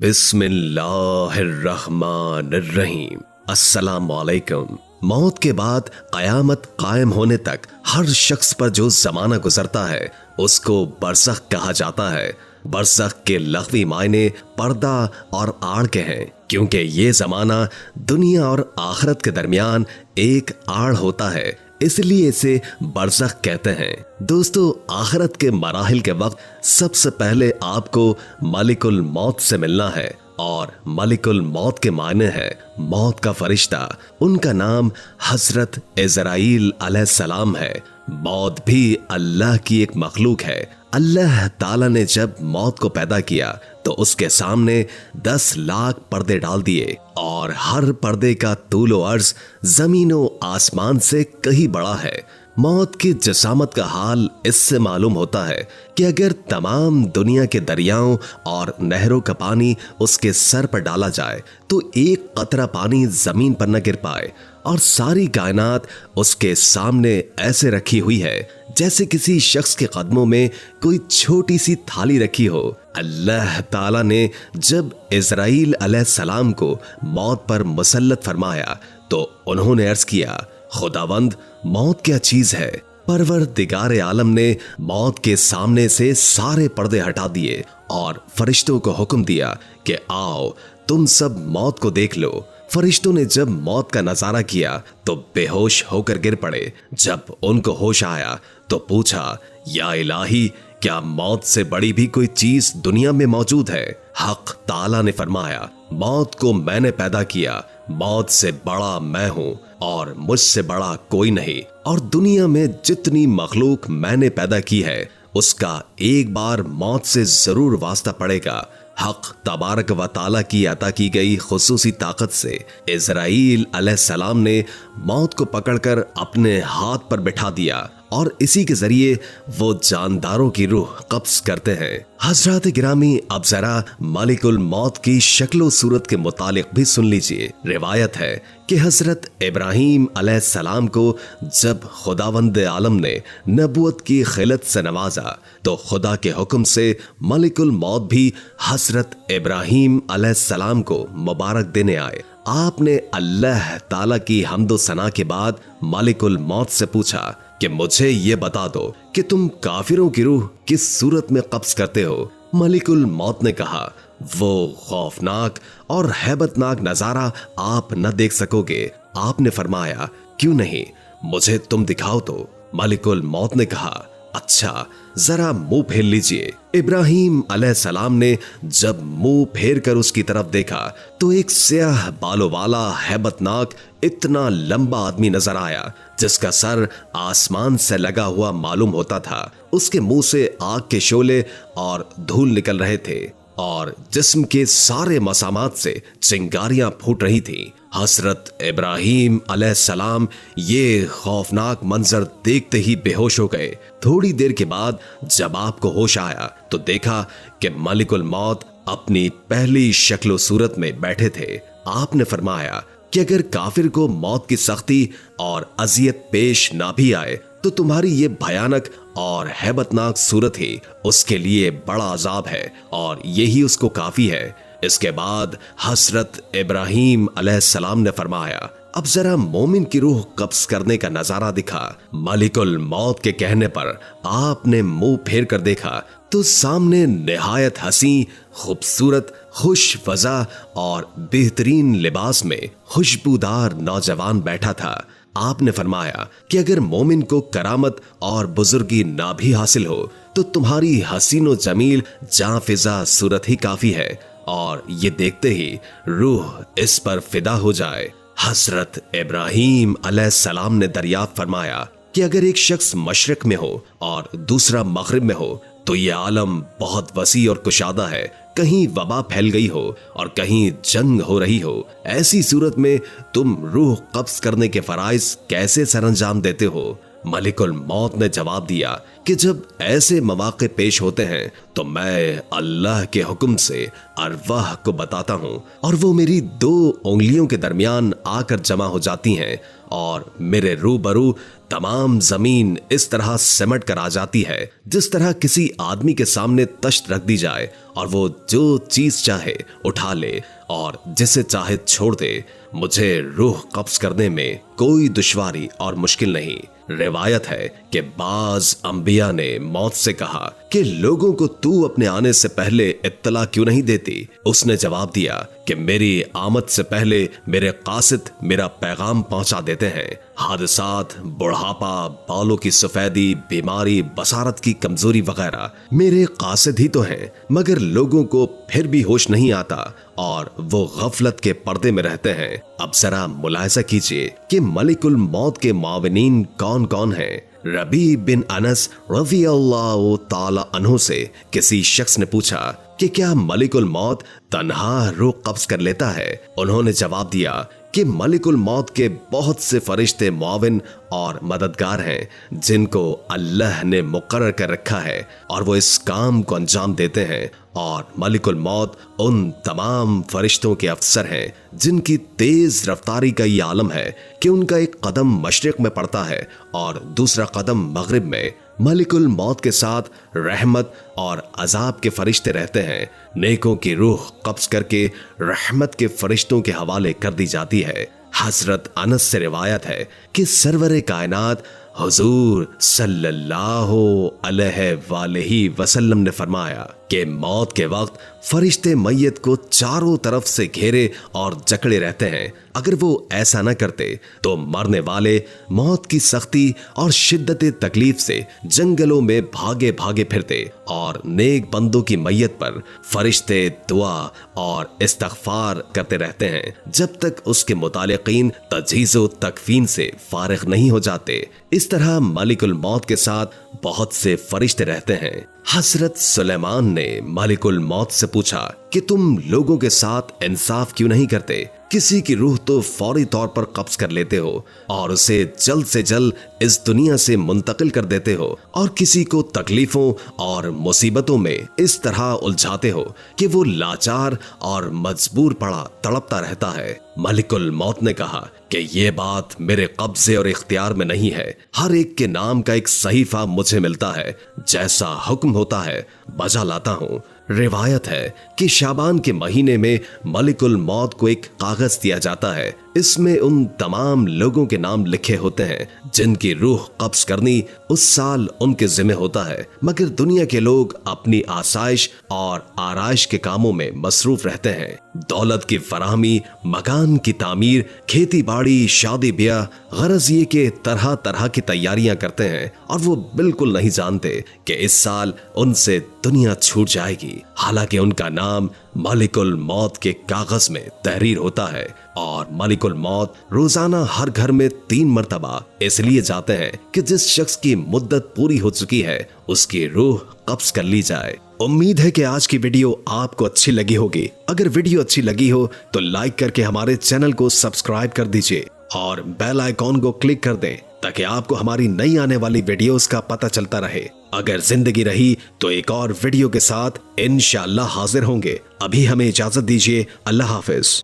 बिस्मिल्लाहिर्रहमानिर्रहीम। अस्सलामुअलैकुम। मौत के बाद कयामत कायम होने तक हर शख्स पर जो जमाना गुजरता है उसको बरज़ख कहा जाता है। बरज़ख के लग़वी मायने पर्दा और आड़ के हैं, क्योंकि ये जमाना दुनिया और आखिरत के दरमियान एक आड़ होता है, इसलिए इसे बरज़ख कहते हैं। दोस्तों, आखिरत के मराहिल के वक्त सबसे पहले आपको मलिकुल मौत से मिलना है, और मलिकुल मौत के मायने है मौत का फरिश्ता। उनका नाम हजरत इज़राइल अलैहिस्सलाम है। मौत भी अल्लाह की एक मखलूक है। अल्लाह ताला ने जब मौत को पैदा किया तो उसके सामने 10 लाख पर्दे डाल दिए, और हर पर्दे का तूलो अर्ज जमीनों आसमान से कहीं बड़ा है। मौत की जसामत का हाल इससे मालूम होता है कि अगर तमाम दुनिया के दरियाओं और नहरों का पानी उसके सर पर डाला जाए तो एक कतरा पानी जमीन पर न गिर पाए, और सारी कायनात उसके सामने ऐसे रखी हुई है जैसे किसी शख्स के कदमों में कोई छोटी सी थाली रखी हो। अल्लाह ताला ने जब इज़राइल अलैहिस्सलाम को मौत पर मुसल्लत फरमाया तो उन्होंने अर्ज किया, खुदावंद, मौत क्या चीज है। परवरदिगार आलम ने मौत के सामने से सारे पर्दे हटा दिए और फरिश्तों को हुक्म दिया कि आओ तुम सब मौत को देख लो। फरिश्तों ने जब मौत का नजारा किया तो बेहोश होकर गिर पड़े। जब उनको होश आया तो पूछा, या इलाही, क्या मौत से बड़ी भी कोई चीज दुनिया में मौजूद है? हक ताला ने फरमाया, मौत को मैंने पैदा किया, मौत से बड़ा मैं हूँ और मुझसे बड़ा कोई नहीं, और दुनिया में जितनी मखलूक मैंने पैदा की है उसका एक बार मौत से जरूर वास्ता पड़ेगा। हक तबारक व ताला की अता की गई खुसूसी ताकत से इज़राइल अलैहिस्सलाम ने मौत को पकड़कर अपने हाथ पर बिठा दिया, और इसी के जरिए वो जानदारों की रूह कब्ज करते हैं। हजरात गिरामी, अब जरा मालिकुल मौत की शक्लो सूरत के मुतालिक भी सुन लीजिए। रिवायत है कि हजरत इब्राहीम अलैहिस्सलाम को जब खुदावंद आलम ने नबूवत की खिलत से नवाजा तो खुदा के हुक्म से मलिकुल मौत भी हजरत इब्राहीम अलैहिस्सलाम को मुबारक देने आए। आपने अल्लाह ताला की हम्दो सना के बाद मालिकुल मौत से पूछा कि मुझे ये बता दो कि तुम काफिरों की रूह किस सूरत में कब्ज करते हो। मलिकुल मौत ने कहा, वो खौफनाक और हैबतनाक नजारा आप न देख सकोगे। आपने फरमाया, क्यों नहीं, मुझे तुम दिखाओ तो। मलिकुल मौत ने कहा, अच्छा, जरा मुंह फेर लीजिए। इब्राहीम अलैहिस्सलाम ने जब मुंह फेर कर उसकी तरफ देखा तो एक स्याह बालों वाला हैबतनाक इतना लंबा आदमी नजर आया जिसका सर आसमान से लगा हुआ मालूम होता था। उसके मुंह से आग के शोले और धूल निकल रहे थे, और जिस्म के सारे मसामात से चिंगारियां फूट रही थी। हजरत इब्राहीम अलैहिस्सलाम ये खौफनाक मंजर देखते ही बेहोश हो गए। थोड़ी देर के बाद जब आपको होश आया तो देखा कि मलिकुल मौत अपनी पहली शक्लो सूरत में बैठे थे। आपने फरमाया कि अगर काफिर को मौत की सख्ती और अजियत पेश ना भी आए तो तुम्हारी ये भयानक और हैबतनाक सूरत ही उसके लिए बड़ा अजाब है, और यही उसको काफी है। इसके बाद हजरत इब्राहीम अलैहिस्सलाम ने फरमाया, अब जरा मोमिन की रूह कब्ज करने का नजारा दिखा। मलिकुल मौत के कहने पर आपने मुंह फेर कर देखा तो सामने निहायत हसी, खूबसूरत, खुश फजा और बेहतरीन लिबास में खुशबूदार नौजवान बैठा था। आपने फरमाया कि अगर मोमिन को करामत और बुजुर्गी ना भी हासिल हो तो तुम्हारी हसीनो जमील जाफिजा सूरत ही काफी है, और ये देखते ही रूह इस पर फिदा हो जाए। हजरत इब्राहीम अलैहिस्सलाम ने दरियाफ्त फरमाया कि अगर एक शख्स मशरिक में हो और दूसरा मगरिब में हो तो ये आलम बहुत वसी और कुशादा है। कहीं वबा फैल गई हो और कहीं जंग हो रही हो, ऐसी सूरत में तुम रूह कब्ज करने के फराइज कैसे सरंजाम देते हो? मलिकुल मौत ने जवाब दिया कि जब ऐसे मौके पेश होते हैं तो मैं अल्लाह के हुक्म से अरवाह को बताता हूँ और वो मेरी 2 उंगलियों के दरमियान आकर जमा हो जाती हैं और मेरे रूबरू तमाम जमीन इस तरह सिमट कर आ जाती है जिस तरह किसी आदमी के सामने तश्त रख दी जाए और वो जो चीज चाहे उठा ले और जिसे चाहे छोड़ दे। मुझे रूह कब्ज करने में कोई दुश्वारी और मुश्किल नहीं। रिवायत है कि बाज अंबिया ने मौत से कहा कि लोगों को तू अपने आने से पहले इत्तला क्यों नहीं देती। उसने जवाब दिया कि मेरी आमद से पहले मेरे कासिद मेरा पैगाम पहुंचा देते हैं। हादसात, बुढ़ापा, बालों की सफेदी, बीमारी, बसारत की कमजोरी वगैरह मेरे कासिद ही तो हैं, मगर लोगों को फिर भी होश नहीं आता और वो गफलत के पर्दे में रहते हैं। अब जरा मुलाहिजा कीजिए कि मलिकुल मौत के मावनीन कौन कौन हैं। रबी बिन अनस रज़ी अल्लाह ताला अन्हु से किसी शख्स ने पूछा कि क्या मलिकुल मौत तन्हा रूह कब्ज कर लेता है। उन्होंने जवाब दिया कि मलिकुल मौत के बहुत से फरिश्ते मुआविन और मददगार हैं जिनको अल्लाह ने मुकर्रर कर रखा है और वो इस काम को अंजाम देते हैं। और मलिकुल मौत उन तमाम फरिश्तों के अफसर हैं जिनकी तेज रफ्तारी का ये आलम है कि उनका एक कदम मशरिक में पड़ता है और दूसरा कदम मगरिब में। मलिकुल मौत के साथ रहमत और अजाब के फरिश्ते रहते हैं। नेकों की रूह कब्ज करके रहमत के फरिश्तों के हवाले कर दी जाती है। हजरत अनस से रिवायत है कि सरवरे कायनात हुजूर सल्लल्लाहु अलैहि वसल्लम ने फरमाया कि मौत के वक्त फरिश्ते मैयत को चारों तरफ से घेरे और जकड़े रहते हैं। अगर वो ऐसा न करते तो मरने वाले मौत की सख्ती और शिद्दत तकलीफ से जंगलों में भागे भागे फिरते और नेक बंदों की मैयत पर फरिश्ते दुआ और इस्तगफार करते रहते हैं जब तक उसके मुतालिकीन तजहीज़ो तकफीन से फारिग नहीं हो जाते। इस तरह मलिकुल मौत के साथ बहुत से फरिश्ते रहते हैं। हजरत सुलेमान ने मलिकुल मौत से पूछा कि तुम लोगों के साथ इंसाफ क्यों नहीं करते। किसी की रूह तो फौरी तौर पर कब्ज कर लेते हो और उसे जल्द से जल्द इस दुनिया से मुंतकिल कर देते हो और किसी को तकलीफों और मुसीबतों में इस तरह उलझाते हो कि वो लाचार और मजबूर पड़ा तड़पता रहता है। मलिकुल मौत ने कहा कि ये बात मेरे कब्जे और इख्तियार में नहीं है। हर एक के नाम का एक सहीफा मुझे मिलता है, जैसा हुक्म होता है बजा लाता हूँ। रिवायत है कि शाबान के महीने में मलिकुल मौत को एक कागज दिया जाता है। इसमें उन तमाम लोगों के नाम लिखे होते हैं जिनकी रूह कब्ज करनी उस साल उनके जिम्मे होता है, मगर दुनिया के लोग अपनी आसाइश और आराइश के कामों में मसरूफ रहते हैं। दौलत की फराहमी, मकान की तामीर, खेती बाड़ी, शादी ब्याह, गरज ये के तरह तरह की तैयारियां करते हैं और वो बिल्कुल नहीं जानते कि इस साल उनसे दुनिया छूट जाएगी। हालांकि उनका नाम मलिकुल मौत के कागज में तहरीर होता है और मलिकुल मौत रोजाना हर घर में 3 मरतबा इसलिए जाते हैं कि जिस शख्स की मुद्दत पूरी हो चुकी है उसकी रूह कब्ज कर ली जाए। उम्मीद है कि आज की वीडियो आपको अच्छी लगी होगी। अगर वीडियो अच्छी लगी हो तो लाइक करके हमारे चैनल को सब्सक्राइब कर दीजिए और बेल आइकॉन को क्लिक कर दें ताकि आपको हमारी नई आने वाली वीडियोस का पता चलता रहे। अगर जिंदगी रही तो एक और वीडियो के साथ इंशाअल्लाह हाजिर होंगे। अभी हमें इजाजत दीजिए। अल्लाह हाफिज।